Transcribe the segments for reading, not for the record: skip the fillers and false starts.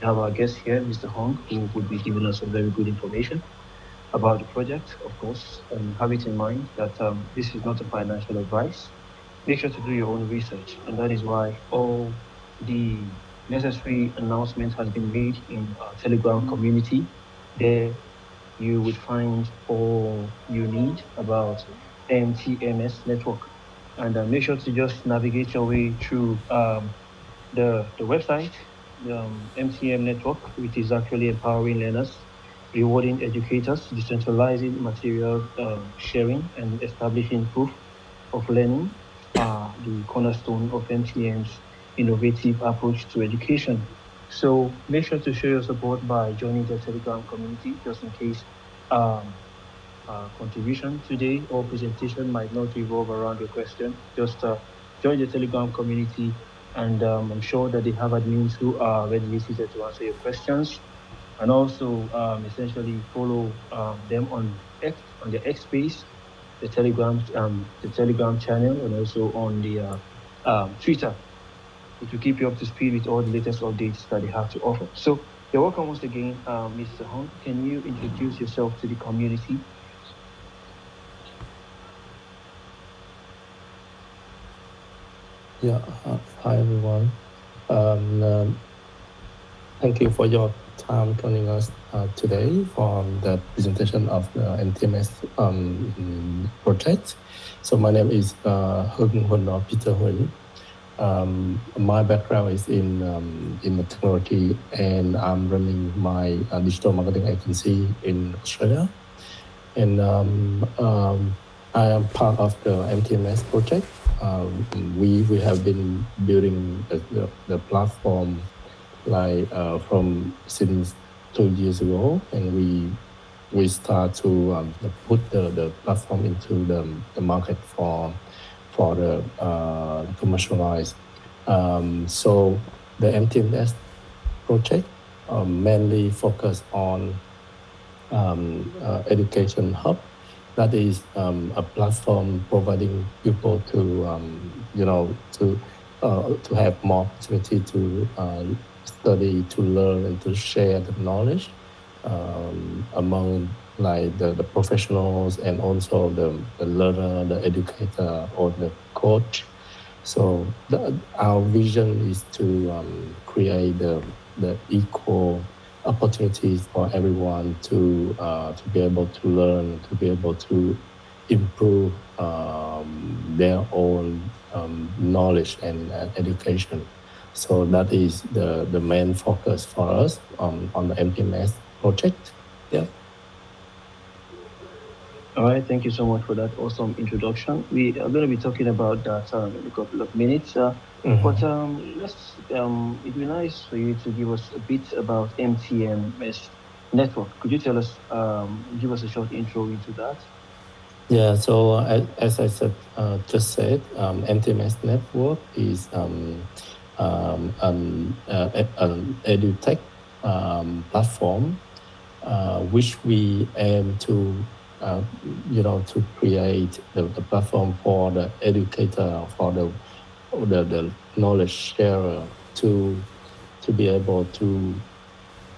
have our guest here, Mr. Hong, who would be giving us some very good information about the project. Of course, have it in mind that this is not a financial advice. Make sure to do your own research, and that is why all the necessary announcement has been made in our Telegram community. There you would find all you need about MTMS network. And make sure to just navigate your way through the website, the MTM network, which is actually empowering learners, rewarding educators, decentralizing material sharing, and establishing proof of learning are the cornerstone of MTM's innovative approach to education. So make sure to show your support by joining the Telegram community, just in case um, contribution today or presentation might not revolve around your question. Just join the Telegram community, and I'm sure that they have admins who are readily seated to answer your questions. And also, essentially, follow them on the X space, the Telegram channel, and also on the Twitter. It will keep you up to speed with all the latest updates that they have to offer. So, you're welcome once again, Mr. Hong. Can you introduce yourself to the community? Yeah, hi everyone. Thank you for your time joining us today for the presentation of the NTMS project. So my name is Hưng Huân or Peter Huân. My background is in the technology, and I'm running my digital marketing agency in Australia. And I am part of the MTMS project. We have been building the platform like from since 2 years ago, and we start to put the platform into the market for the commercialize. So the MTMS project mainly focus on education hub. That is a platform providing people to to have more opportunity to study, to learn, and to share the knowledge among like the professionals and also the learner, the educator, or the coach. So our vision is to create the equal opportunities for everyone to be able to learn, to be able to improve their own knowledge and education. So that is the main focus for us on the MTMS project. Yeah. All right, thank you so much for that awesome introduction. We are going to be talking about that in a couple of minutes. But it'd be nice for you to give us a bit about MTMS network. Could you tell us, give us a short intro into that? Yeah, so as I said, just said, MTMS network is an edutech platform which we aim to to create the platform for the educator, for the knowledge sharer to be able to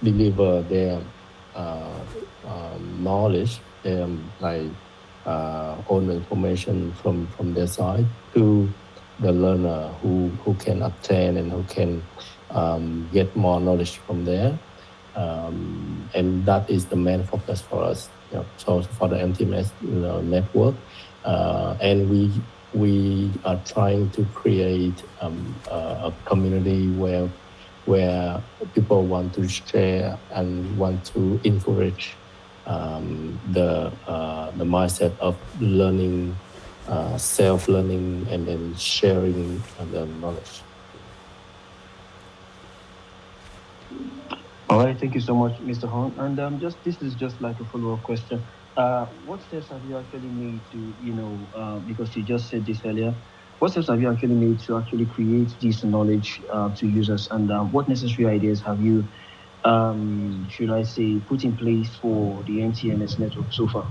deliver their knowledge, like own information from their side to the learner who can obtain and who can get more knowledge from there. And that is the main focus for us. So for the MTMS network, and we are trying to create a community where people want to share and want to encourage the mindset of learning, self-learning, and then sharing the knowledge. All right, thank you so much, Mr. Hong. And just this is just like a follow-up question. What steps have you actually made to, because you just said this earlier, what steps have you actually made to actually create this knowledge to users, and what necessary ideas have you, should I say, put in place for the MTMS network so far?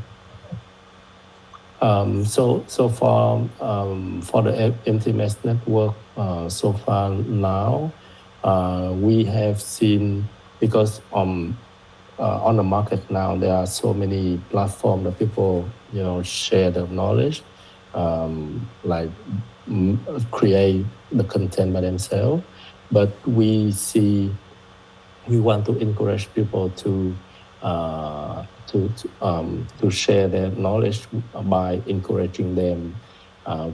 So far for the MTMS network, so far now, we have seen because on the market now there are so many platforms that people share the knowledge, like create the content by themselves. But we want to encourage people to share their knowledge by encouraging them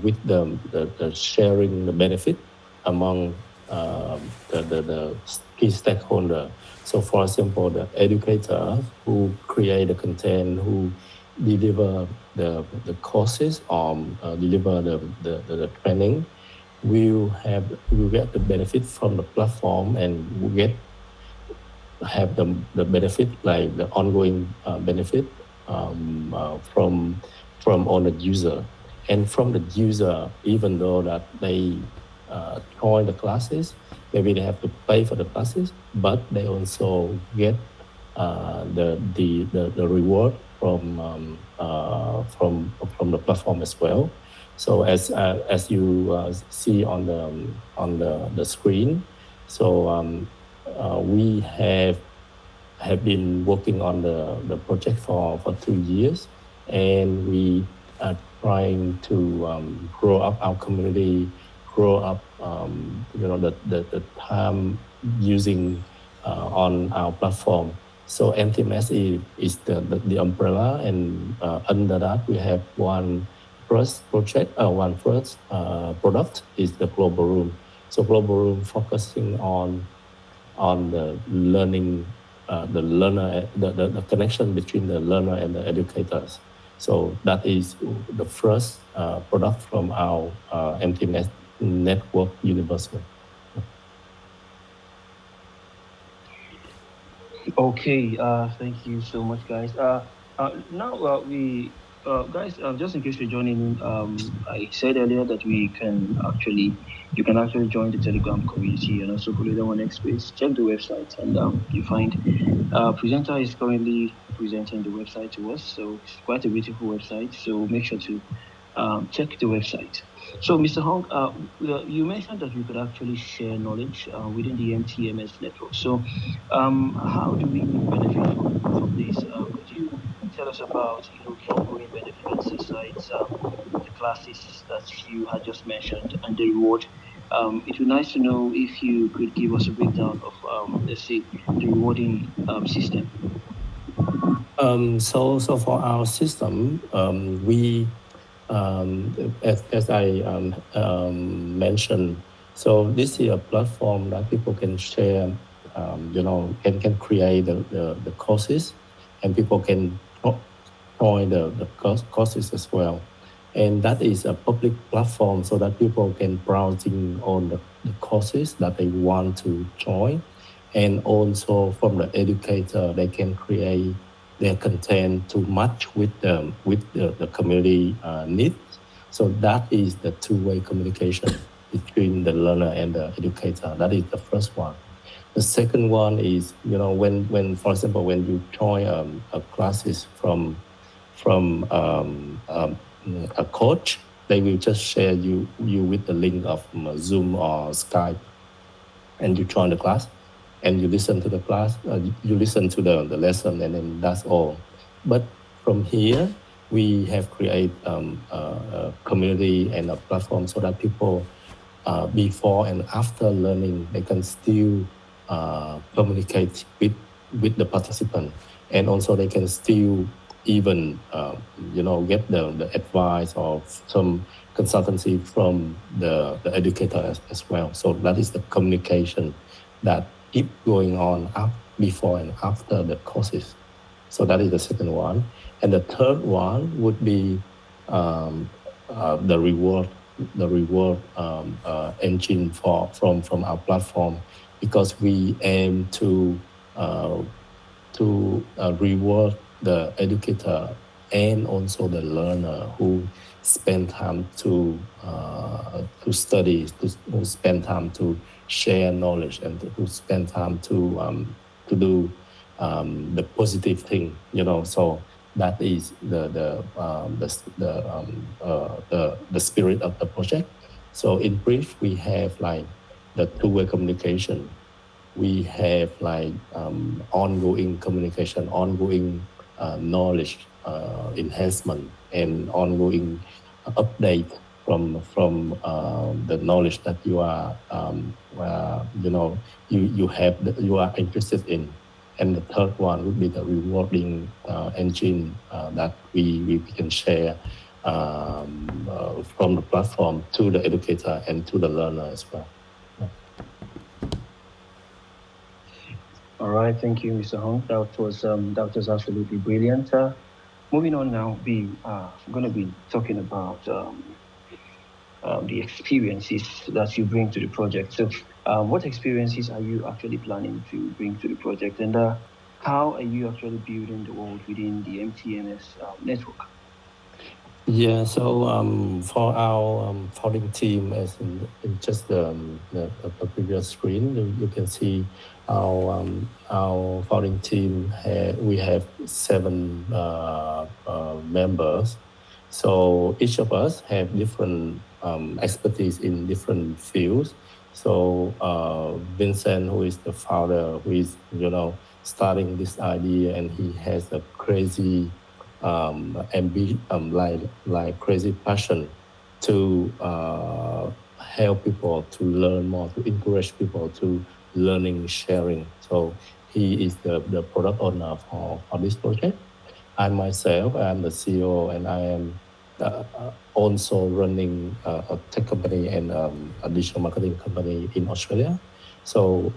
with the sharing the benefit among the key stakeholder. So, for example, the educator who create the content, who deliver the courses or deliver the training, will get the benefit from the platform and will have the benefit, like the ongoing benefit from all the user. And from the user, even though that they join the classes, maybe they have to pay for the classes, but they also get the reward from the platform as well. So as you see on the screen, so we have been working on the project for 2 years, and we are trying to grow up our community, grow up the time using on our platform. So MTMS is the umbrella, and under that we have one first project, one first product is the Global Room. So Global Room focusing on the learning, the learner, the connection between the learner and the educators. So that is the first product from our MTMS network universal. Okay, thank you so much, guys. Now guys, just in case you're joining in, I said earlier that you can actually join the Telegram community and also follow them on X Space. Check the website, and you find presenter is currently presenting the website to us, so it's quite a beautiful website. So make sure to check the website. So, Mr. Hong, you mentioned that we could actually share knowledge within the MTMS network. So, how do we benefit from this? Could you tell us about the ongoing benefits besides the classes that you had just mentioned and the reward? It would be nice to know if you could give us a breakdown of, let's say, the rewarding system. So for our system, we as I mentioned, so this is a platform that people can share, can create the courses, and people can join the courses as well. And that is a public platform so that people can browsing on the courses that they want to join. And also from the educator, they can create their content to match with the community needs. So that is the two-way communication between the learner and the educator. That is the first one. The second one is, when for example, when you join a classes from a coach, they will just share you with the link of Zoom or Skype, and you join the class, and you listen to the class, you listen to the lesson, and then that's all. But from here, we have created a community and a platform so that people, before and after learning, they can still communicate with the participant, and also they can still even get the advice or some consultancy from the educator as well. So that is the communication that keep going on before and after the courses. So that is the second one. And the third one would be the reward engine from our platform, because we aim to reward the educator and also the learner who spend time to study, who spend time to share knowledge, and who spend time to do the positive thing. So that is the spirit of the project. So in brief, we have like the two-way communication. we have like ongoing communication, ongoing knowledge enhancement, and ongoing update from the knowledge that you are you are interested in. And the third one would be the rewarding engine that we can share from the platform to the educator and to the learner as well. All right, thank you, Mr. Hong. That was absolutely brilliant. Moving on now, I'm going to be talking about the experiences that you bring to the project. So, what experiences are you actually planning to bring to the project, and how are you actually building the world within the MTMS network? Yeah, so for our founding team, as in just the previous screen, you can see our founding team. We have 7 members. So each of us have different expertise in different fields. So Vincent, who is the founder, who is starting this idea, and he has a crazy like crazy passion to help people to learn more, to encourage people to learning, sharing. So he is the product owner for this project. I myself am the CEO, and I am also running a tech company and a digital marketing company in Australia. So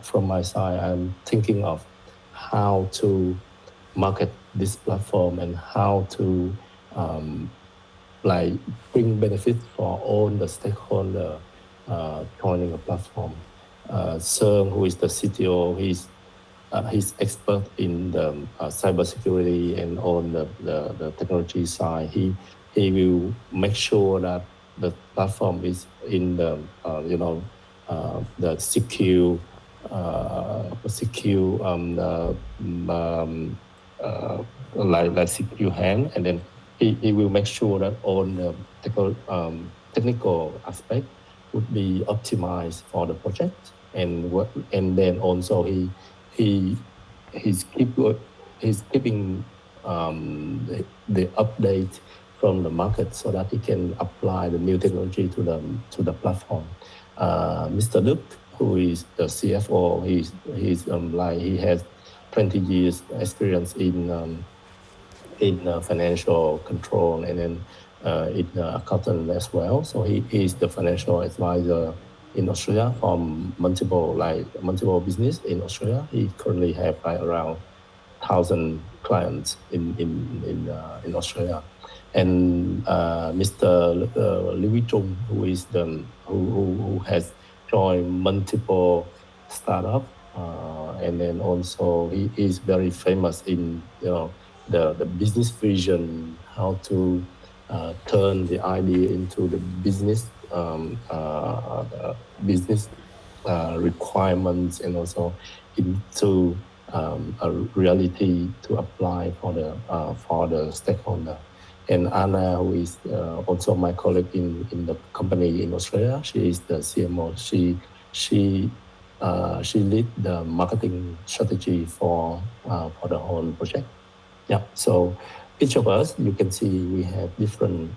from my side, I'm thinking of how to market this platform and how to um, like bring benefit for all the stakeholder joining the platform. Sir, who is the CTO, he's expert in the cybersecurity and on the technology side. He will make sure that the platform is in the secure secure hand, and then he will make sure that all the technical aspect would be optimized for the project, and then also he he's keep he's keeping the update from the market so that he can apply the new technology to the platform. Mr. Luke, who is the CFO, he has 20 years experience in financial control, and then in accountant as well. So he is the financial advisor in Australia from multiple business in Australia. He currently have like around 1,000 clients in Australia. And Mr. Louis Chung, who has joined multiple startup, and then also he is very famous in the business vision, how to turn the idea into the business requirements, and also into a reality to apply for the stakeholder. And Anna, who is also my colleague in the company in Australia, she is the CMO. She lead the marketing strategy for the whole project. Yeah. So each of us, you can see we have different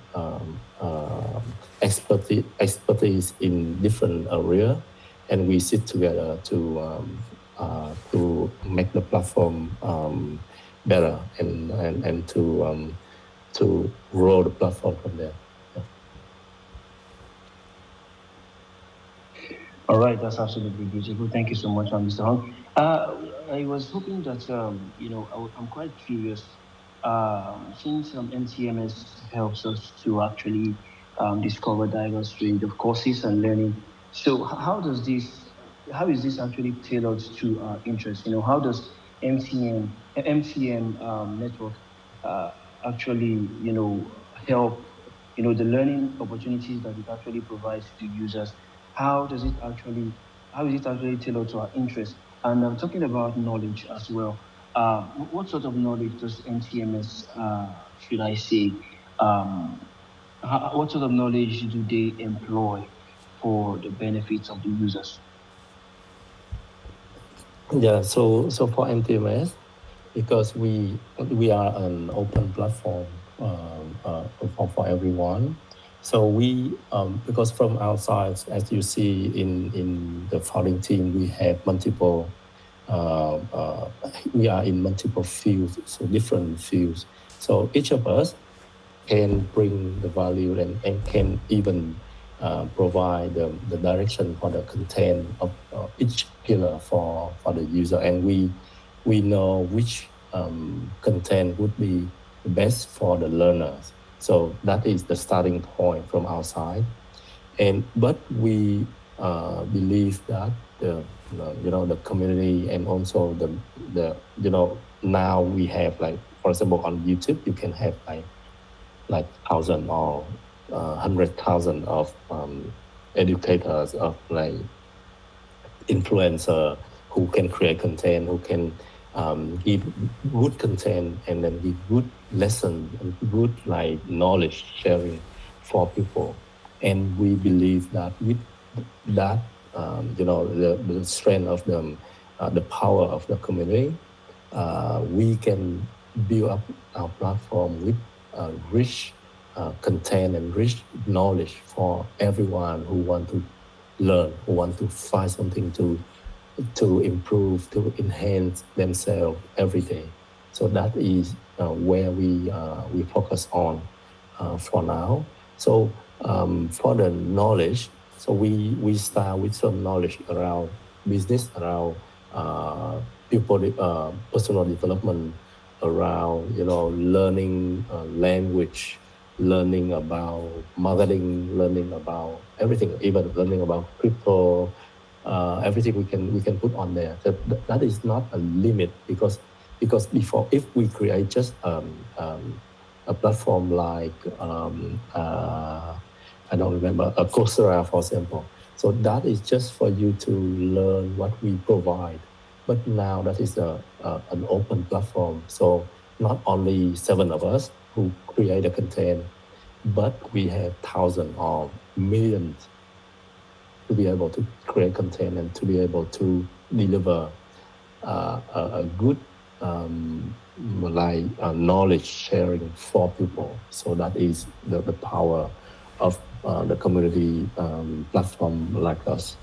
expertise in different area, and we sit together to make the platform better, and to grow the platform from there. Yeah. All right, that's absolutely beautiful. Thank you so much, Mr. Hong. I was hoping that I'm quite curious. Since NTMS helps us to actually discover diverse range of courses and learning. So how is this actually tailored to our interests? How does MTM network uh, actually help the learning opportunities that it actually provides to users? How does it actually how is it actually tailored to our interests? And I'm talking about knowledge as well. What sort of knowledge does NTMS, should I say, um, what sort of knowledge do they employ for the benefits of the users? Yeah, so for MTMS, because we are an open platform for everyone. So because from outside, as you see in the founding team, we have multiple. Uh, uh, we are in multiple fields, so different fields. So each of us can bring the value and can even provide the direction for the content of each pillar for the user. And we know which content would be the best for the learners. So that is the starting point from our side. But we believe that the community and also the now we have, like, for example, on YouTube you can have like thousand or 100,000 of educators, of like influencer, who can create content, who can give good content, and then give good lesson and good like knowledge sharing for people. And we believe that with that, the strength of the power of the community, we can build up our platform with rich content and rich knowledge for everyone who want to learn, who want to find something to improve, to enhance themselves every day. So that is where we focus on for now. So for the knowledge, so we start with some knowledge around business, around people, personal development, around learning language, learning about marketing, learning about everything, even learning about crypto, everything we can put on there. That is not a limit, because before, if we create just a platform like I don't remember, a Coursera, for example. So that is just for you to learn what we provide. But now that is an open platform. So not only 7 of us who create the content, but we have thousands or millions to be able to create content and to be able to deliver a good knowledge sharing for people. So that is the power of the community platform like us.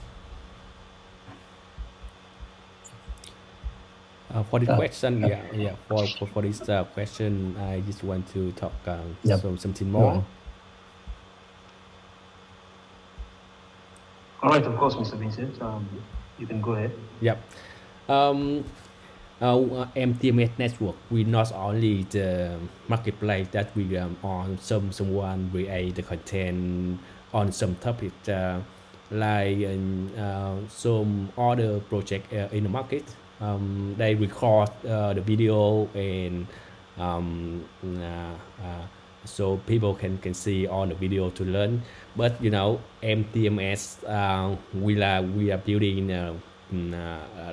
For the Uh, question, uh, yeah. For this question, I just want to talk yep. something Go more. ahead. All right, of course, Mr. Vincent. You can go ahead. Yep. Um, our MTMS network, we not only the marketplace that we on someone create the content on some topic, like some other project in the market. They record the video and um, uh, uh, so people can see on the video to learn. But MTMS, we are building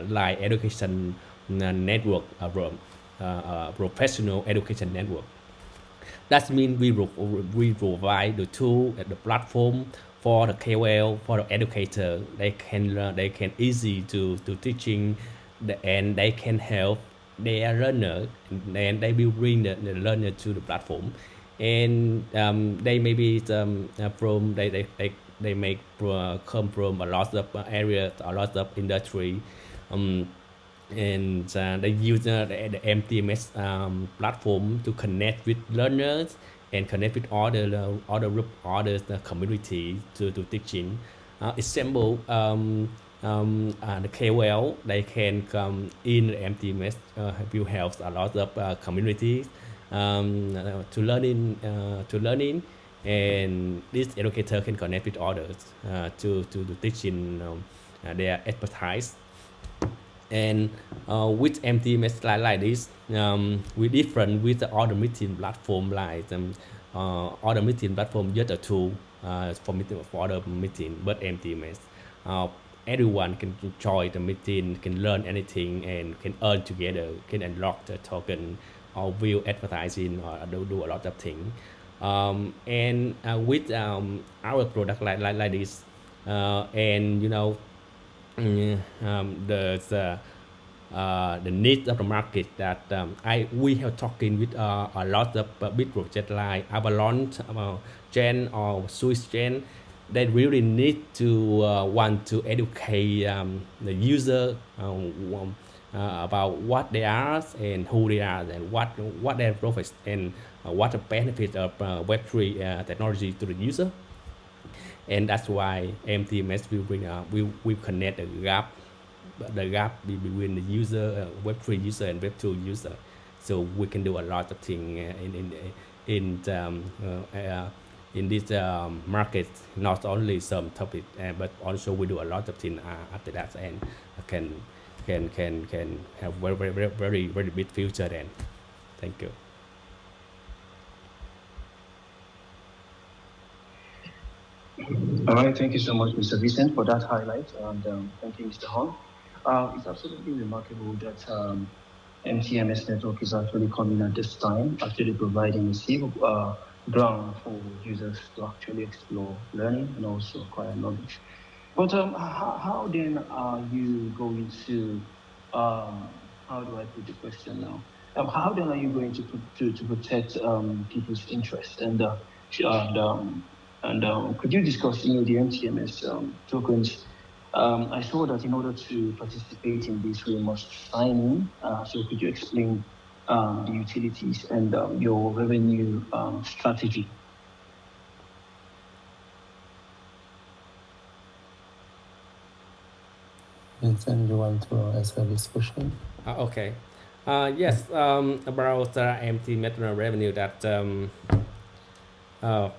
like education network, professional education network. That means we provide the tool and the platform for the KOL, for the educator. They can learn, they can easy to teaching, and they can help their learner, and then they will bring the learner to the platform. And they may be from they may come from a lot of areas, a lot of industry. um, and they use the MTMS platform to connect with learners and connect with other group, other community to teaching. Example, the KOL, they can come in the MTMS, will help a lot of communities to learning, and this educator can connect with others to teaching their expertise. And with MTMS like this, we different with the other meeting platform, like other meeting platform just a tool for meeting, for other meeting, but MTMS, everyone can join the meeting, can learn anything, and can earn together, can unlock the token, or view advertising, or do a lot of things. And with our product like this, and the the needs of the market that we have talking with a lot of big projects like Avalanche, Gen or Swiss Gen. They really need to want to educate the user about what they are and who they are and what their profits and what the benefit of Web3 technology to the user. And that's why MTMS will bring will connect the gap between the user Web3 user and Web2 user, so we can do a lot of things in this market, not only some topic but also we do a lot of things after that, and can have very big future then. Thank you. All right, thank you so much, Mr. Vincent, for that highlight, and thank you, Mr. Hong. It's absolutely remarkable that MTMS network is actually coming at this time, actually providing a safe ground for users to actually explore learning and also acquire knowledge. But how then are you going to, how do I put the question now? How then are you going to protect people's interest and could you discuss, the MTMS tokens? I saw that in order to participate in this, we must sign in. So could you explain the utilities and your revenue strategy? Vincent, you want to answer this question? Okay. Yes. About MTMS revenue that.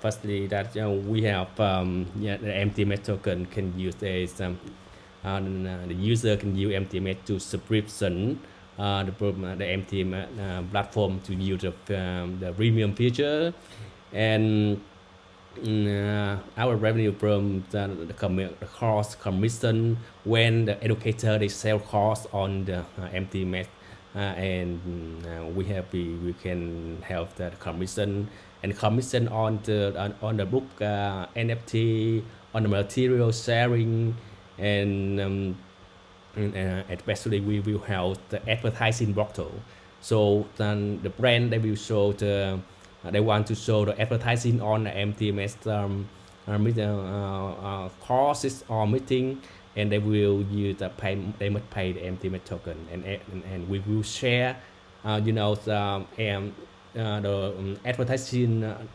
Firstly, that we have the MTMS token can use as the user can use MTMS to subscription the MTMS platform to use the premium feature, and our revenue from the course commission when the educator they sell course on the MTMS, and we can have the commission and commission on the book NFT, on the material sharing, and especially we will have the advertising portal. So then the brand they will show they want to show the advertising on the MTMS courses or meeting, and they will use they must pay the MTMS token, and we will share the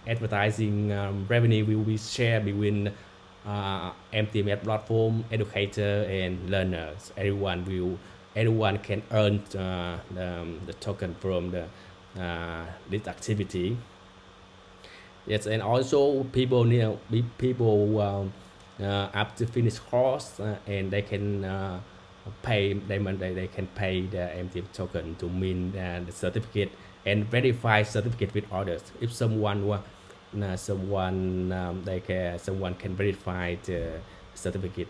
advertising revenue will be shared between MTMS platform, educator and learners. Everyone can earn the token from this activity. Yes, and also people after finish course and they can pay they can pay the MTMS token to mint the certificate and verify certificate with others. If someone can verify the certificate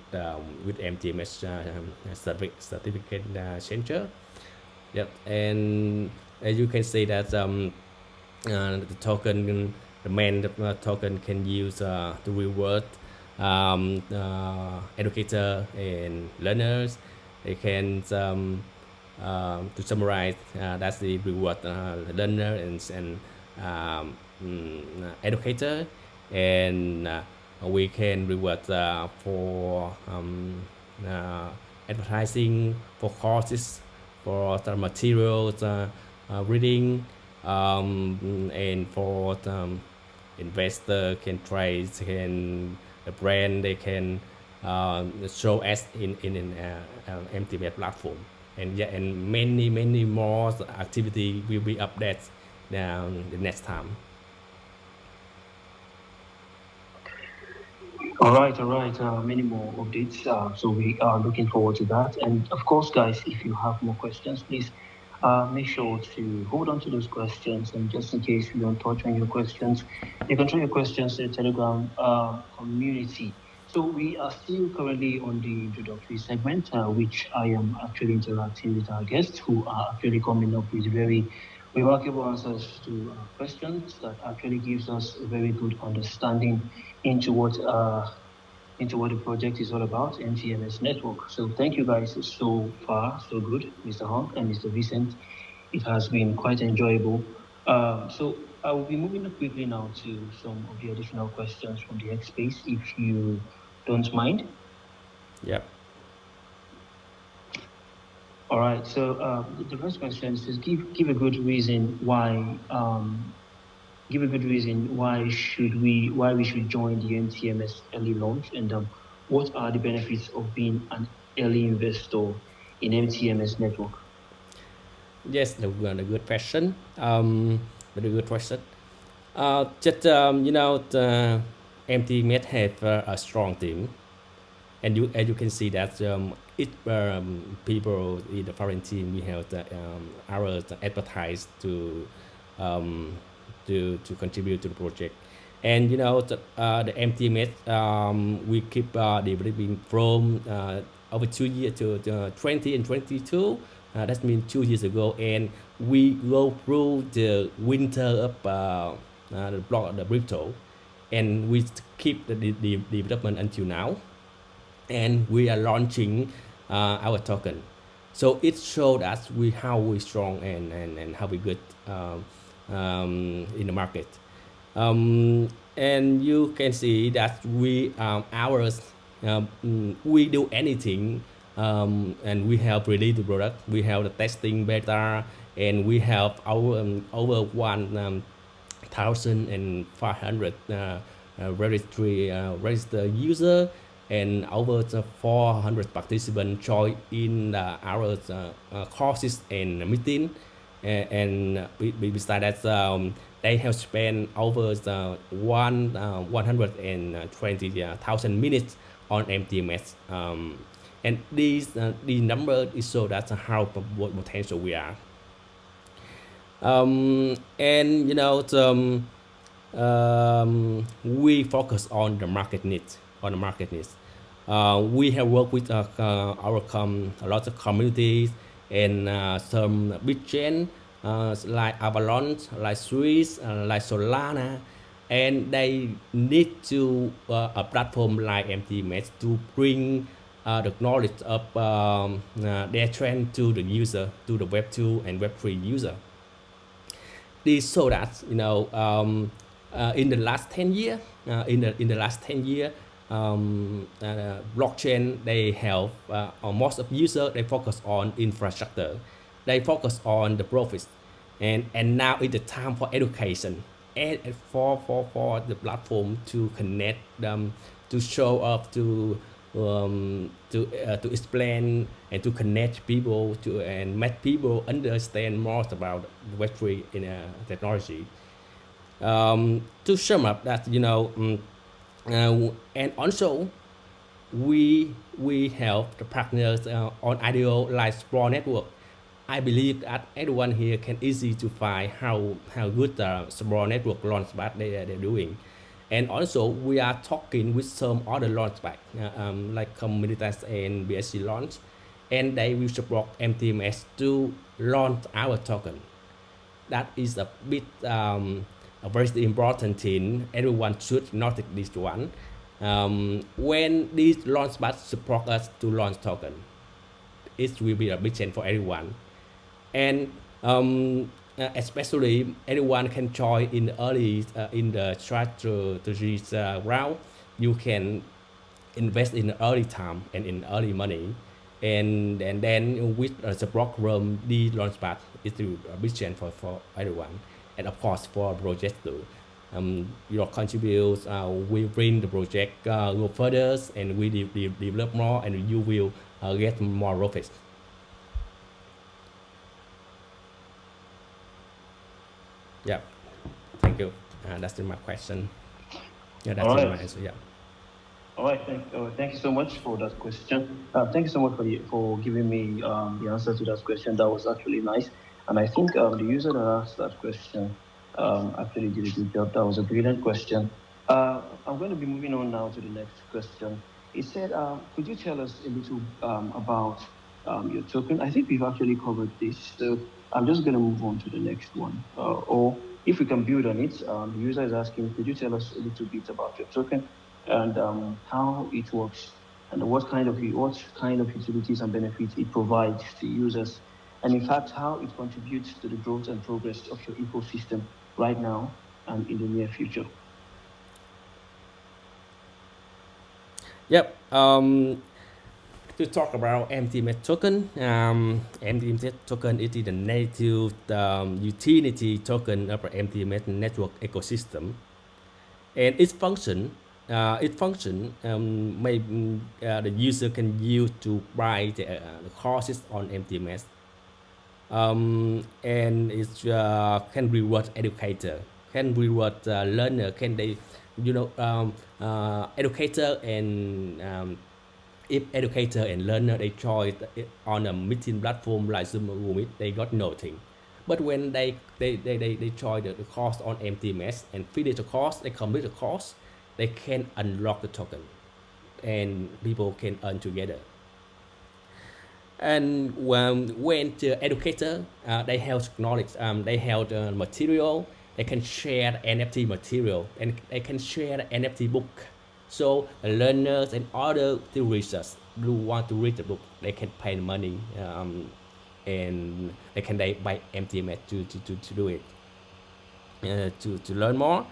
with MTMS certificate changer. Yep, and as you can see that the token, the main token can use to reward educator and learners. They can to summarize, that's the reward learner and educator, and we can reward for advertising, for courses, for the materials, reading, and for investor can trade, can the brand they can show as in MTMS platform. And many more activity will be updated the next time. All right. Many more updates. So we are looking forward to that. And of course, guys, if you have more questions, please make sure to hold on to those questions. And just in case we don't touch on your questions, you can throw your questions to the Telegram community. So we are still currently on the introductory segment, which I am actually interacting with our guests who are actually coming up with very remarkable answers to questions that actually gives us a very good understanding into what into what the project is all about, MTMS network. So thank you guys so far, so good, Mr. Hong and Mr. Vincent. It has been quite enjoyable. So I will be moving quickly now to some of the additional questions from the X space, if you don't mind. Yep. All right. So the first question is give a good reason why give a good reason why we should join the MTMS early launch, and what are the benefits of being an early investor in MTMS network? Yes, a good question. Very good question. Just the MTMS have a strong team, and as you can see that it people in the foreign team we have our advertise um, to contribute to the project, and the MTMS we keep developing from over 2 years to 20 and 22. That means 2 years ago, and we go through the winter of the block the crypto, and we keep the development until now, and we are launching our token. So it showed us how we strong and how we good in the market. And you can see that we do anything, and we have released the product. We have the testing beta, and we have our over 1,500 registered user, and over 400 participants join in our courses and meeting. And besides that, they have spent over 120,000 minutes on MTMS. And the number is so that's how what potential we are. And we focus on the market needs. We have worked with a lot of communities and some big chain like Avalanche, like Swiss, like Solana, and they need to a platform like MTMS to bring the knowledge of their trend to the user, to the Web 2 and Web 3 user. This so that in the last 10 years, blockchain they have most of users they focus on infrastructure, they focus on the profits, and now it's the time for education and for the platform to connect them, to show up, to explain and to connect people to and make people understand more about Web3 in technology. To sum up that and also we help the partners on IDO like Sprawl Network. I believe that everyone here can easy to find how good the Sprawl Network Launchpad they're doing. And also we are talking with some other Launchpad like Communitas and BSC Launch, and they will support MTMS to launch our token. That is a bit a very important thing. Everyone should notice this one. When these Launchpad support us to launch token, it will be a big change for everyone. And especially everyone can join in early in the strategy round. You can invest in early time and in early money, and then with the program the Launchpad it will a big change for everyone, and of course for project too. Your contribute will bring the project go further, and we develop more, and you will get more profits. Yeah, thank you. That's my question. Yeah, that's All right. my answer. Yeah. All right, thank you so much for that question. Thank you so much for giving me the answer to that question. That was actually nice. And I think the user that asked that question actually did a good job. That was a brilliant question. I'm going to be moving on now to the next question. It said, could you tell us a little about your token? I think we've actually covered this. So I'm just going to move on to the next one. Or if we can build on it, the user is asking, could you tell us a little bit about your token? and how it works, and what kind of utilities and benefits it provides to users, and in fact how it contributes to the growth and progress of your ecosystem right now and in the near future. Yep. To talk about MTMS token, MTMS token it is the native utility token of the MTMS network ecosystem, and its function the user can use to buy the courses on MTMS, and it can reward educator, can reward learner, can they, educator and if educator and learner they join on a meeting platform like Zoom or Google Meet, they got nothing. But when they join the course on MTMS and finish the course, they complete the course, they can unlock the token, and people can earn together. And when the educator they have knowledge, they have material, they can share the NFT material, and they can share the NFT book. So learners and other researchers who want to read the book, they can pay money, and they buy MTMS to do it, to learn more,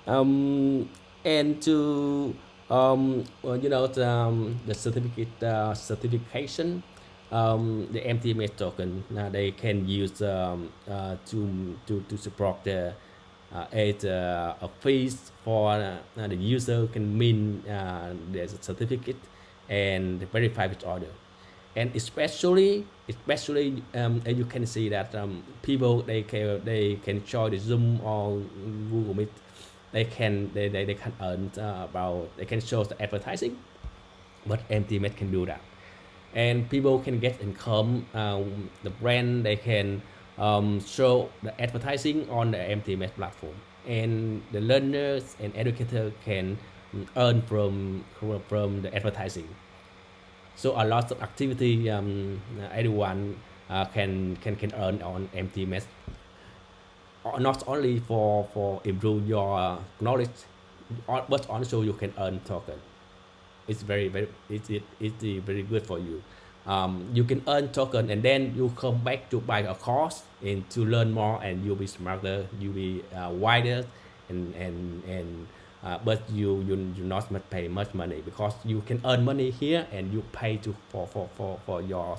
and to the certification, the MTMS token they can use to support a fees for the user can mint the certificate and verify each order. And especially as you can see that people they can join the Zoom or Google Meet, they can earn they can show the advertising, but MTMS can do that, and people can get income. The brand they can show the advertising on the MTMS platform, and the learners and educators can earn from the advertising. So a lot of activity, everyone can earn on MTMS, not only for improve your knowledge, but also you can earn token. It's very good for you. You can earn token, and then you come back to buy a course and to learn more, and you'll be smarter, you'll be wider, and but you not must pay much money, because you can earn money here and you pay to for your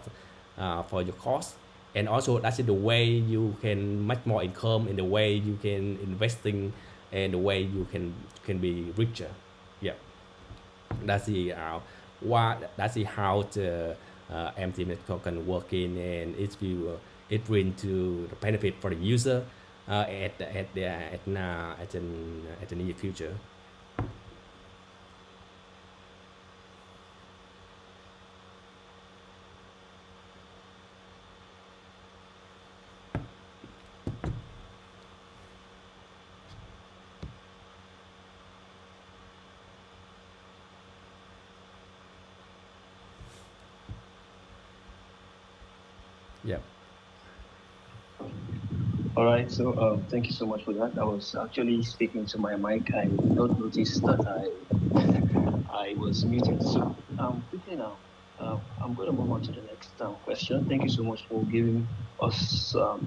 course. And also that's the way you can much more income, in the way you can investing, and the way you can be richer. Yeah, that's the how the MTMS token working, and it bring to the benefit for the user at the near future. Yeah. All right, so thank you so much for that. I was actually speaking to my mic. I did not notice that I was muted. So quickly now, I'm going to move on to the next question. Thank you so much for giving us the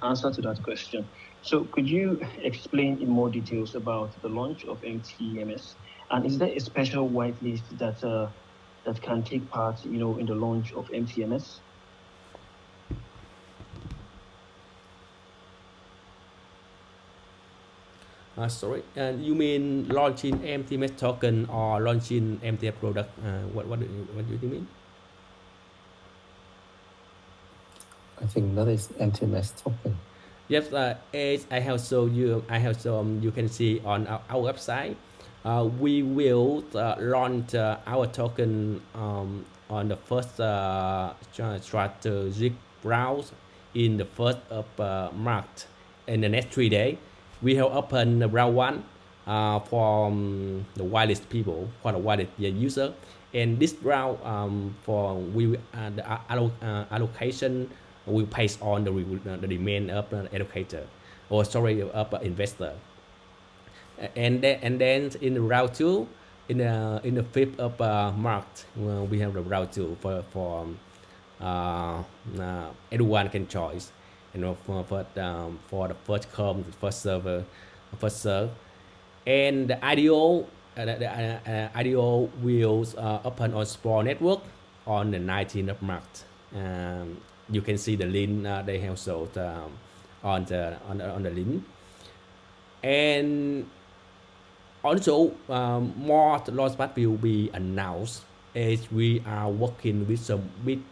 answer to that question. So could you explain in more details about the launch of MTMS, and is there a special whitelist that can take part, in the launch of MTMS? Sorry, you mean launching MTMS token or launching MTF product? What do you mean? I think that is MTMS token. Yes, as I have shown you, you can see on our website. We will launch our token on the first strategic round in the 1st of March. In the next 3 days, we have opened round 1 for the whitelist people, for the whitelist user. And this round the allocation will pass on the demand of the educator, or sorry, of investor. And then in round 2, in the 5th of March, we have the round two for everyone can choose, for the first come, the first server, first serve, and the IDO IDO will open on Spore Network on the 19th of March. You can see the link they have sold on the link, and also more Launchpad will be announced as we are working with some big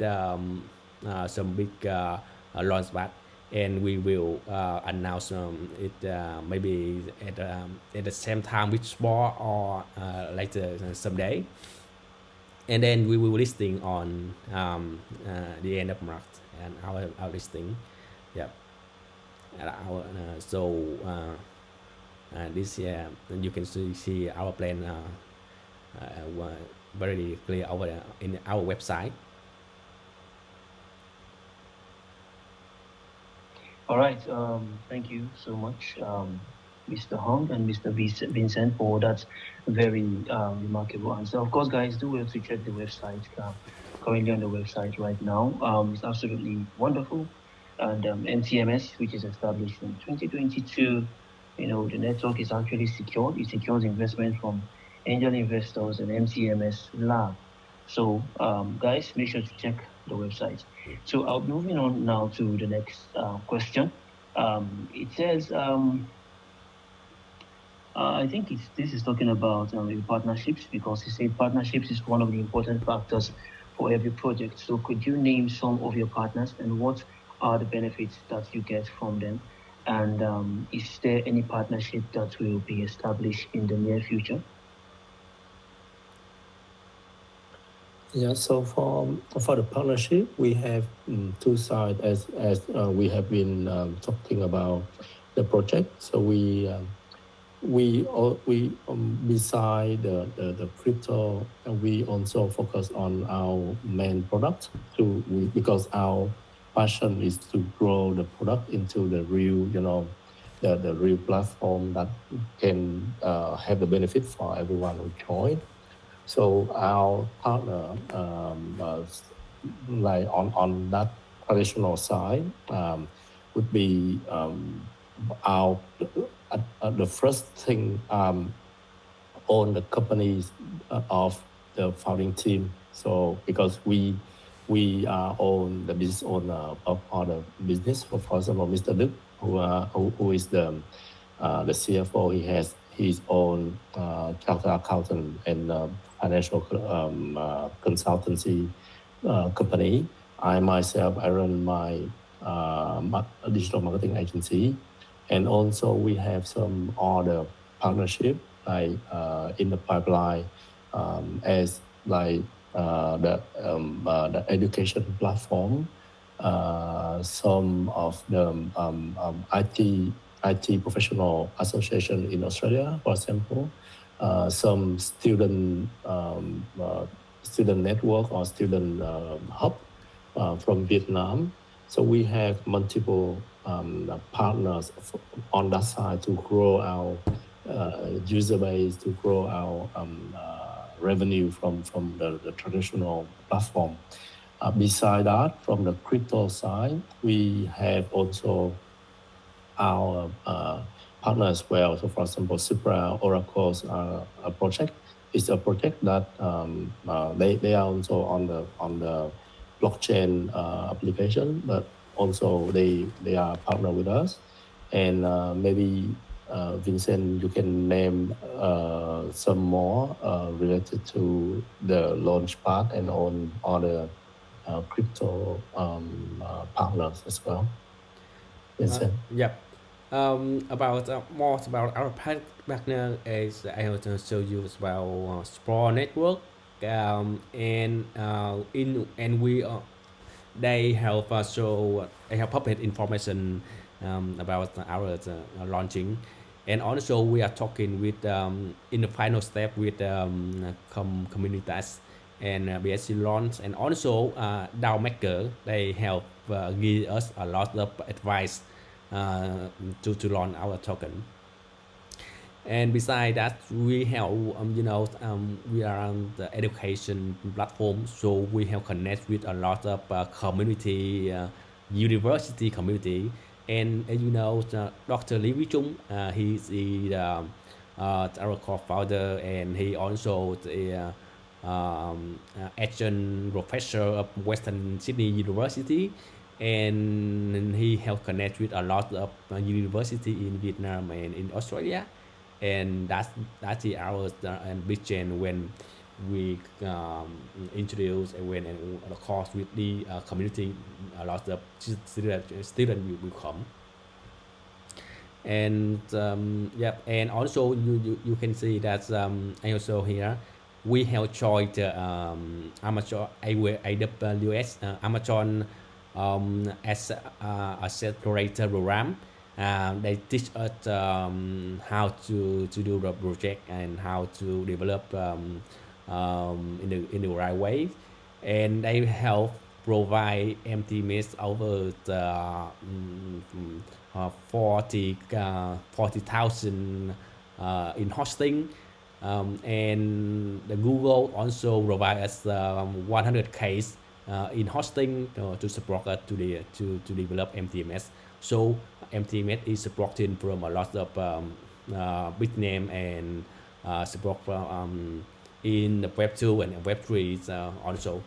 Launchpad, and we will announce it maybe at the same time with Spore or later someday, and then we will listing on the end of March, and our listing, yeah, this year you can see our plan very clear over in our website. All right. Thank you so much, Mr. Hong and Mr. Vincent, for that very remarkable answer. Of course, guys, do well to check the website. Currently on the website right now, it's absolutely wonderful. And MTMS, which is established in 2022, the network is actually secured. It secures investment from angel investors and MTMS Lab. So, guys, make sure to check the website. So I'll be moving on now to the next question. It says, I think this is talking about partnerships, because you say partnerships is one of the important factors for every project. So could you name some of your partners and what are the benefits that you get from them? And is there any partnership that will be established in the near future? Yeah, so for the partnership, we have two sides as we have been talking about the project. So we beside the crypto, we also focus on our main product because our passion is to grow the product into the real, the real platform that can have the benefit for everyone who join. So our partner, like on that traditional side, would be our the first thing on the companies of the founding team. So because we are on the business owner of other business. For example, Mr. Duc, who is the CFO, he has his own chartered accountant and financial consultancy company. I myself, I run my digital marketing agency, and also we have some other partnership like in the pipeline, as like the education platform, some of the IT professional association in Australia, for example, some student network or student hub from Vietnam. So we have multiple partners on that side to grow our user base, to grow our revenue from the traditional platform. Beside that, from the crypto side, we have also our partner as well. So for example, Supra Oracle's project is a project that they are also on the blockchain application, but also they are partner with us. And maybe Vincent, you can name some more related to the Launchpad and on other crypto partners as well. Vincent. Yep. About more about our partner is I want to show you as well Spore Network, and we they have they have public information about our launching, and also we are talking with in the final step with communities and BSC launch, and also DAO Maker. They help give us a lot of advice to launch our token. And besides that, we have we are on the education platform, so we have connect with a lot of community, university community. And as you know, Dr. Lý Quý Trung, he is the our co-founder, and he also the adjunct professor of Western Sydney University, and he helped connect with a lot of university in Vietnam and in Australia. And that's our ambition when we introduce and when and of course with the community, a lot of student will come. And yeah, and also you can see that also here we have joined Amazon AWS Amazon as accelerator program. They teach us how to do the project and how to develop in the right way, and they help provide MTMS over the 40,000 in hosting, and the Google also provide us 100K in hosting to support us to develop MTMS. So MTMS is supported from a lot of big name and support in the Web 2 and Web 3 also.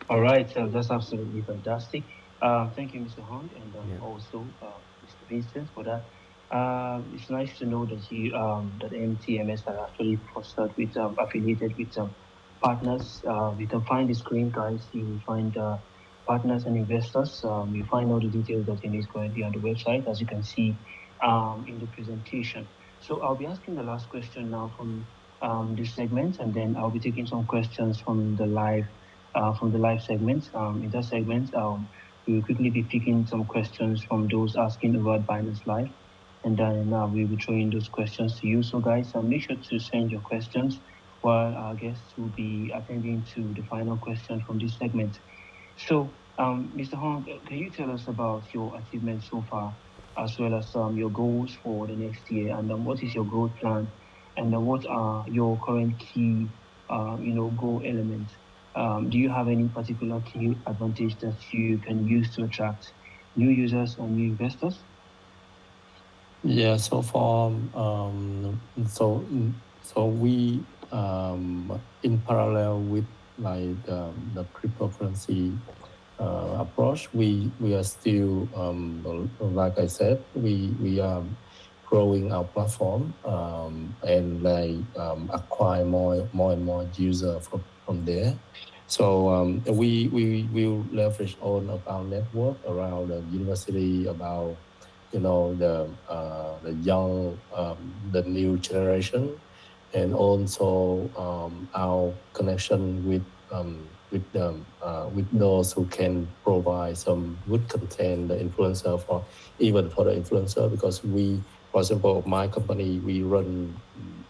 All right, that's absolutely fantastic. Thank you, Mr. Hong, and Yeah. also Mr. Vincent for that. It's nice to know that that MTMS are actually fostered with affiliated with partners. You can find the screen, guys. You will find partners and investors. You find all the details that you need currently on the website, as you can see in the presentation. So I'll be asking the last question now from this segment, and then I'll be taking some questions from the live segment. In that segment, we will quickly be picking some questions from those asking about Binance Live, and then we'll be throwing those questions to you. So, guys, make sure to send your questions while our guests will be attending to the final question from this segment. So, Mr. Hong, can you tell us about your achievements so far, as well as your goals for the next year, and what is your growth plan, and what are your current key, goal elements? Do you have any particular key advantage that you can use to attract new users and new investors? Yeah, so for so we in parallel with like the cryptocurrency approach, we are still like I said, we are growing our platform and like acquire more and more user from there. So we will leverage on of our network around the university, about the young the new generation, and also our connection with those who can provide some good content, the influencer for even for the influencer, because we, for example, my company, we run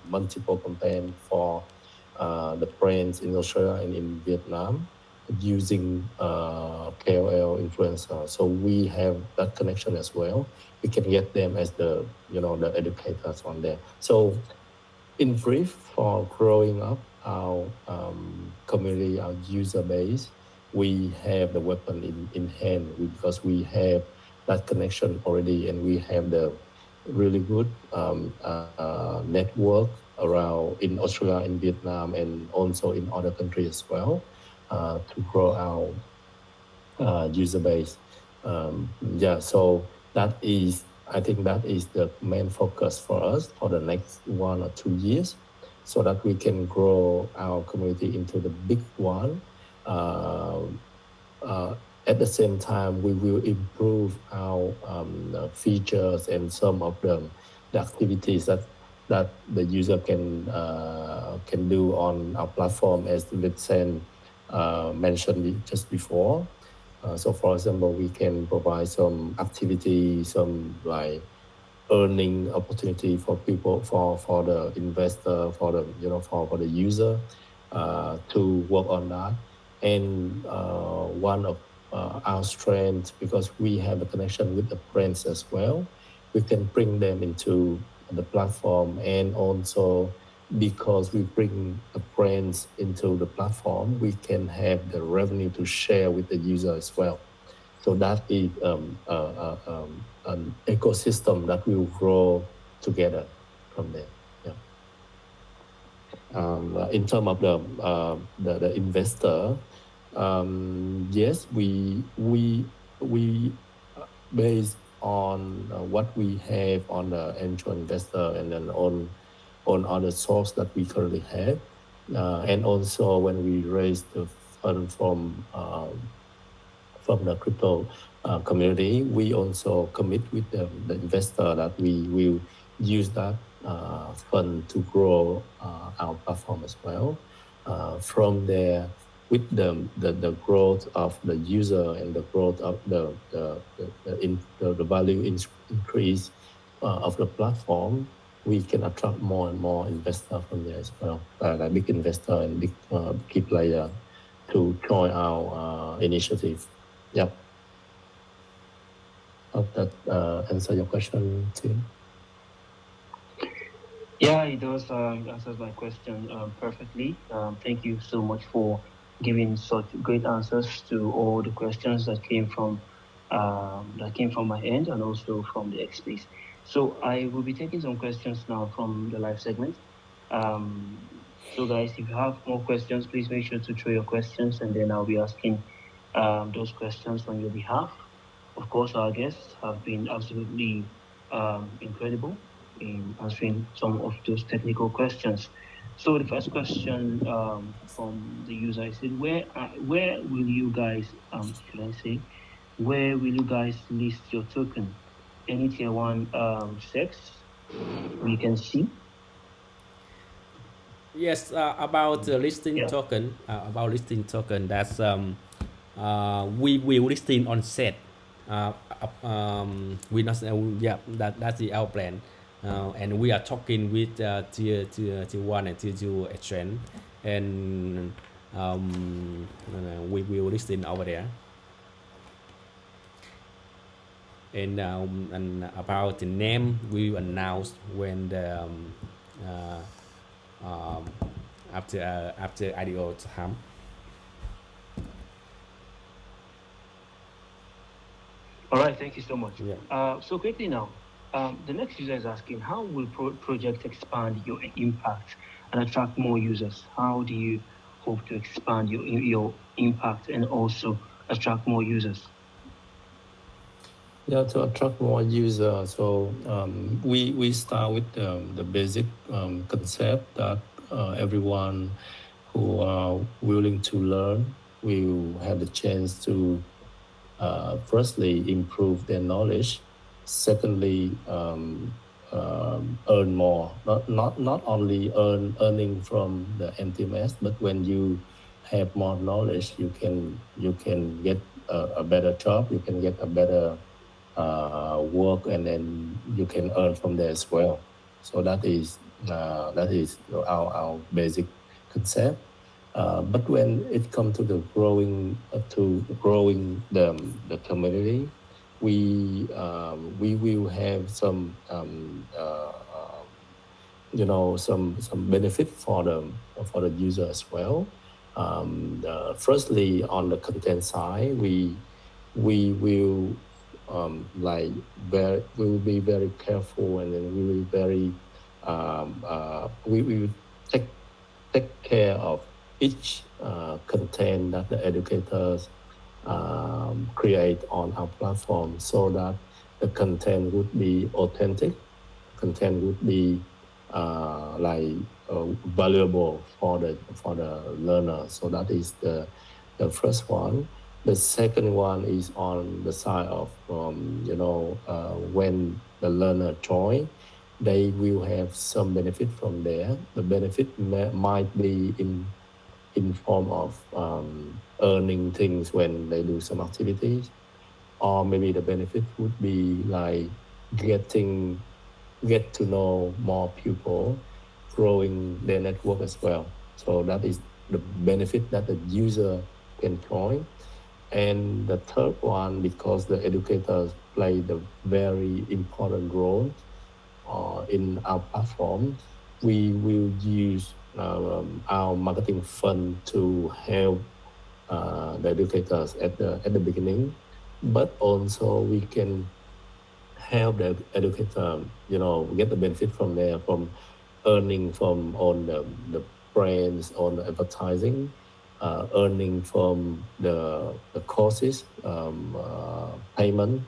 multiple content for the brands in Australia and in Vietnam using KOL influencer. So we have that connection as well. We can get them as the the educators on there. So in brief, for growing up our community, our user base, we have the weapon in hand, because we have that connection already, and we have the really good network around in Australia, in Vietnam, and also in other countries as well, to grow our user base. Yeah, so that is, I think that is the main focus for us for the next 1 or 2 years, so that we can grow our community into the big one. At the same time, we will improve our features and some of the activities that the user can do on our platform, as Vincent mentioned just before. So, for example, we can provide some activity, some like earning opportunity for people, for the investor, for the for the user to work on that. And one of our strengths, because we have a connection with the brands as well, we can bring them into the platform. And also because we bring the brands into the platform, we can have the revenue to share with the user as well. So that is an ecosystem that will grow together from there. Yeah. In terms of the investor, yes, we based on what we have on the angel investor and then on other source that we currently have, and also when we raise the fund from the crypto community, we also commit with the investor that we will use that fund to grow our platform as well. From there, with the growth of the user and the growth of the value increase of the platform, we can attract more and more investor from there as well, like big investor and big key player to join our initiative. Yep. Hope that answer your question, Tim. Yeah, it does. Answers my question perfectly. Thank you so much for giving such great answers to all the questions that came from my end and also from the XPs. So I will be taking some questions now from the live segment. So guys, if you have more questions, please make sure to throw your questions, and then I'll be asking those questions on your behalf. Of course, our guests have been absolutely incredible in answering some of those technical questions. So the first question from the user is, where will you guys, should I say, where will you guys list your token? Any tier one sex we can see? Yes, about listing Yeah. token. That's we will listing on set. We not yeah, that's our plan. And we are talking with tier one and tier two exchange, and we will listing over there. And about the name, we will announce when the after IDO time. All right, thank you so much. Yeah. So quickly now, the next user is asking, how will project expand your impact and attract more users? How do you hope to expand your impact and also attract more users? Yeah, to attract more users. So we start with the basic concept that everyone who are willing to learn will have the chance to firstly improve their knowledge. Secondly, earn more. Not only earning from the MTMS, but when you have more knowledge, you can get a better job. You can get a better work, and then you can earn from there as well. So that is our basic concept. But when it comes to the growing the community, we will have some some benefit for the user as well. Firstly, on the content side, we will we will be very careful, and then we will we will take care of each content that the educators create on our platform, so that the content would be authentic, content would be valuable for the learner. So that is the first one. The second one is on the side of when the learner join, they will have some benefit from there. The benefit might be in form of earning things when they do some activities, or maybe the benefit would be like get to know more people, growing their network as well. So that is the benefit that the user can join. And the third one, because the educators play the very important role in our platform, we will use our marketing fund to help the educators at the beginning, but also we can help the educator, get the benefit from there, from earning from on the brands, on the advertising, earning from the courses, payment,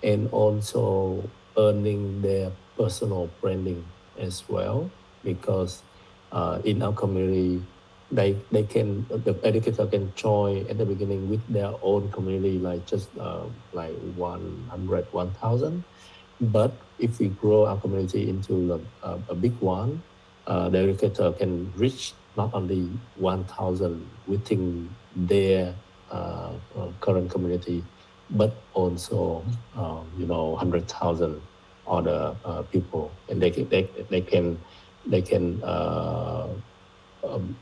and also earning their personal branding as well. Because in our community, the educator can join at the beginning with their own community, like just like 100, 1,000. But if we grow our community into a big one, the educator can reach not only 1,000 within their current community, but also 100,000 other people, and they can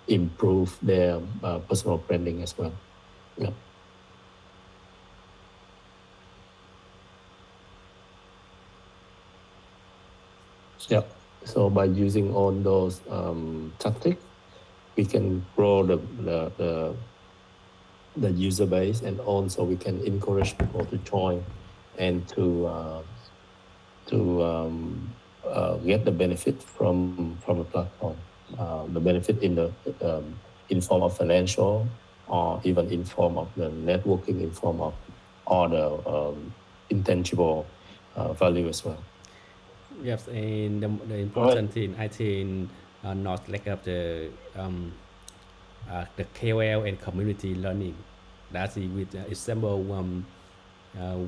improve their personal branding as well. Yeah. Yeah. So by using all those tactics, we can grow the user base, and also we can encourage people to join and to get the benefit from the platform. The benefit in form of financial, or even in form of the networking, in form of other intangible value as well. Yes, and the All right. important thing I think not lack of the KOL and community learning. That's it with example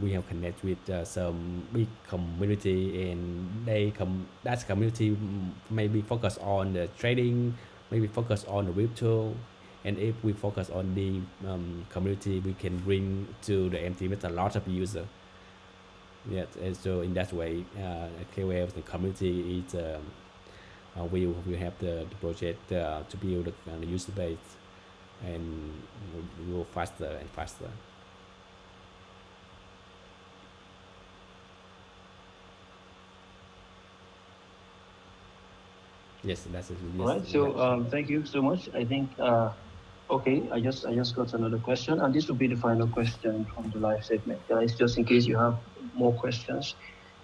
we have connect with some big community, and that community maybe focus on the trading, maybe focus on the crypto, and if we focus on the community, we can bring to the MTMS a lot of user. Yes, and so in that way, KOL the community is we have the project to build the user base and go faster and faster. Yes, that's it. All Yes, right. yeah. So thank you so much. I think okay. I just got another question, and this will be the final question from the live segment, guys. Just in case you have more questions,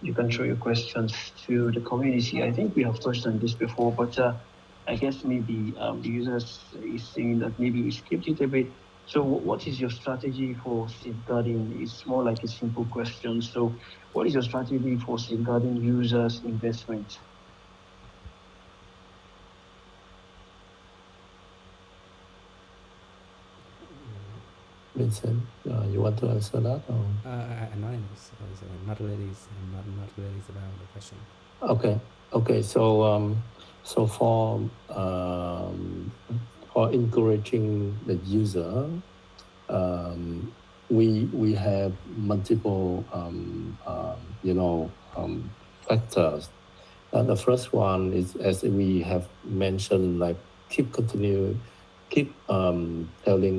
you can throw your questions to the community. I think we have touched on this before, but I guess maybe the users is saying that maybe we skipped it a bit. So what is your strategy for safeguarding? It's more like a simple question. So what is your strategy for safeguarding users' investment? Vincent, you want to answer that? Or? Anonymous, not really, not really about the question. Okay. So for encouraging the user, we have multiple factors. The first one is, as we have mentioned, like keep telling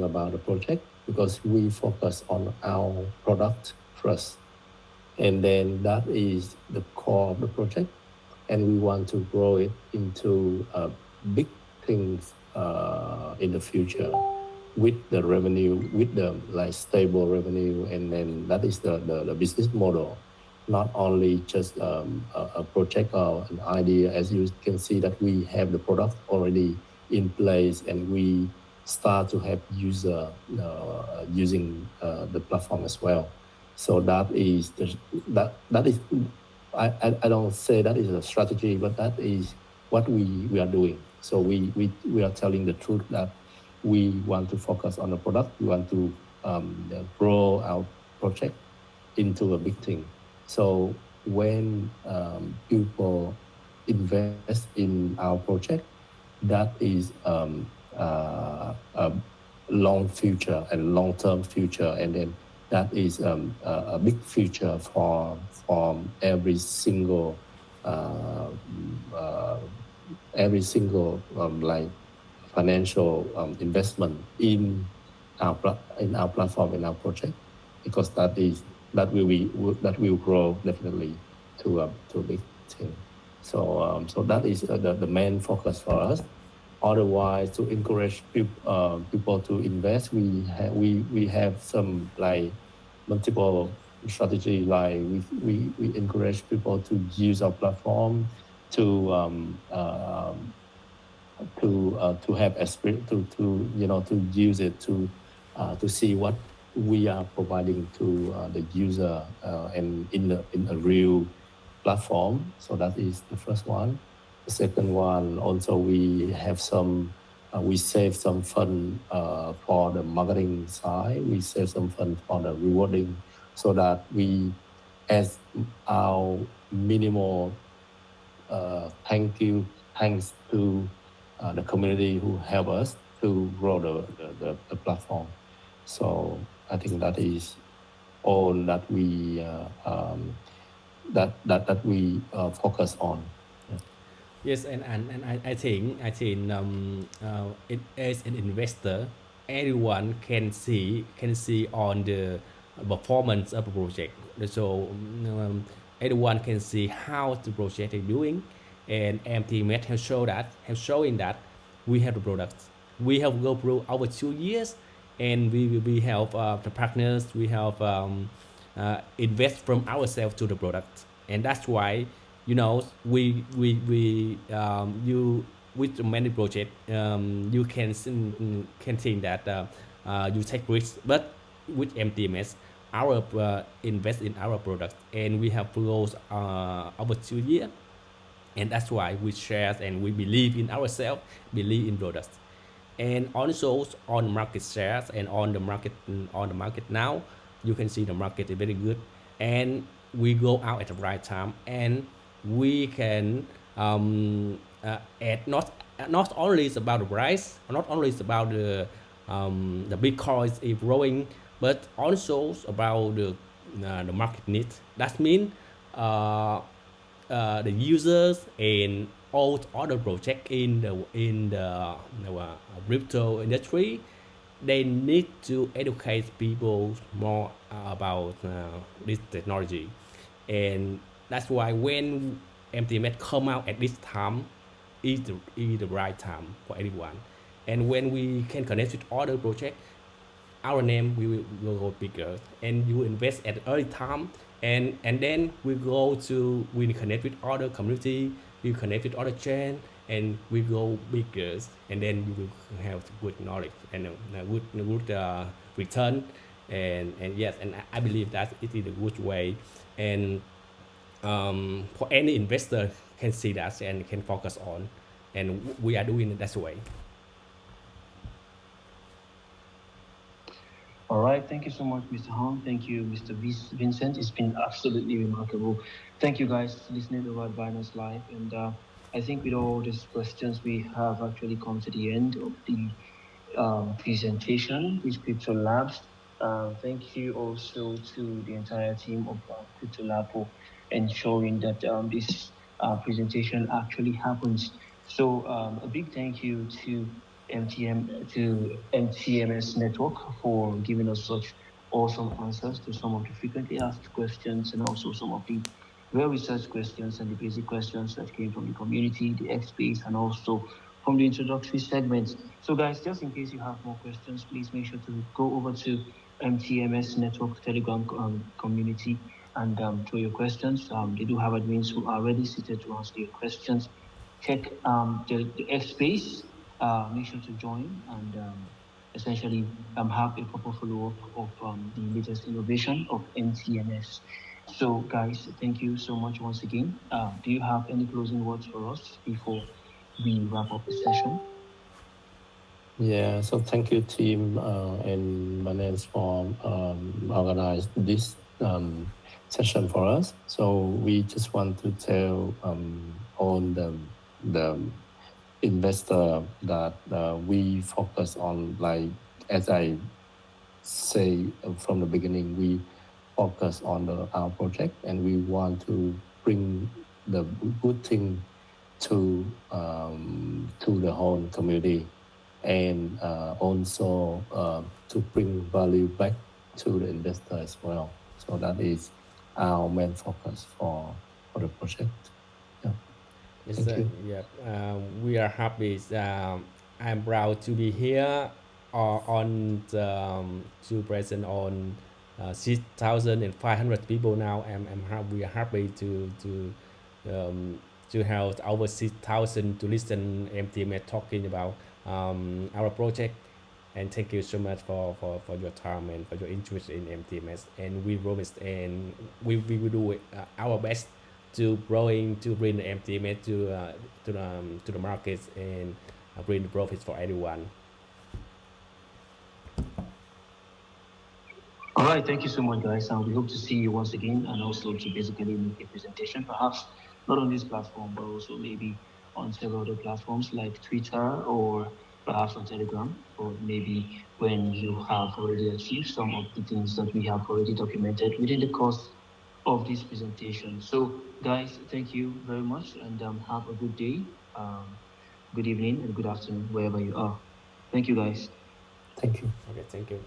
about the project, because we focus on our product first, and then that is the core of the project, and we want to grow it into big things in the future, with the revenue, with the like stable revenue, and then that is the business model, not only just a project or an idea. As you can see, that we have the product already in place, and we start to have user using the platform as well. So that is I don't say that is a strategy, but that is what we are doing. So we are telling the truth that we want to focus on the product. We want to grow our project into a big thing. So when people invest in our project, that is a long future and long-term future, and then that is a big future for every single uh, uh, like financial investment in in our platform, in our project, because that will grow definitely to a big thing. So that is the main focus for us. Otherwise, to encourage people to invest, we have some like multiple strategy. Like we encourage people to use our platform to to have experience to use it to see what we are providing to the user and in a real platform. So that is the first one. The second one also we save some fund for the marketing side. We save some fund for the rewarding so that we as our minimal thanks to the community who help us to grow the platform. So I think that is all that we focus on. Yeah. Yes, and it, as an investor, anyone can see on the performance of a project. So anyone can see how the project is doing, and MTMS has showing that we have the products. We have go through over 2 years, and we have the partners. We have invest from ourselves to the product, and that's why we you with many project you can think that you take risks, but with MTMS our invest in our product, and we have growth over 2 years, and that's why we share and we believe in ourselves, believe in products. And also on market shares and on the market now, you can see the market is very good, and we go out at the right time, and we can add not only it's about the price, not only it's about the Bitcoin is growing, but also about the market needs. That means uh, the users and all other projects in the crypto industry, they need to educate people more about this technology, and that's why when MTMS come out at this time is the right time for everyone. And when we can connect with other projects, our name will go bigger, and you invest at the early time, and then we connect with other community, we connect with other chain, and we go bigger, and then you will have good knowledge and good return. And yes, and I believe that it is a good way, and for any investor can see that and can focus on, and we are doing it that way. All right. Thank you so much, Mr. Hong. Thank you, Mr. Vincent. It's been absolutely remarkable. Thank you, guys, listening over at Binance Live. And I think with all these questions, we have actually come to the end of the presentation with Crypto Labs. Thank you also to the entire team of Crypto Lab for ensuring that this presentation actually happens. So a big thank you to MTMS Network for giving us such awesome answers to some of the frequently asked questions, and also some of the well-researched questions and the basic questions that came from the community, the X space, and also from the introductory segments. So, guys, just in case you have more questions, please make sure to go over to MTMS Network Telegram community and throw your questions. They do have admins who are ready seated to answer your questions. Check the X space. Make sure to join and essentially have a proper follow-up of the latest innovation of MTMS. So, guys, thank you so much once again. Do you have any closing words for us before we wrap up the session? Yeah, so thank you, team and Binance for organize this session for us. So we just want to tell all the investor that we focus on, like as I say from the beginning, we focus on our project, and we want to bring the good thing to the whole community. and also to bring value back to the investor as well. So that is our main focus for the project. Yeah. Yes, Thank sir. you. Yeah, we are happy. I'm proud to be here on to present on 6,500 people now. We are happy to have over 6,000 to listen MTMS talking about our project. And thank you so much for your time and for your interest in MTMS. And we promise and we will do our best to growing to bring the MTMS to the markets and bring the profits for everyone. All right, thank you so much, guys. And we hope to see you once again and also to basically make a presentation, perhaps not on this platform, but also maybe on several other platforms like Twitter or perhaps on Telegram, or maybe when you have already achieved some of the things that we have already documented within the course of this presentation. So, guys, thank you very much and have a good day, good evening, and good afternoon, wherever you are. Thank you, guys. Thank you. Okay, thank you.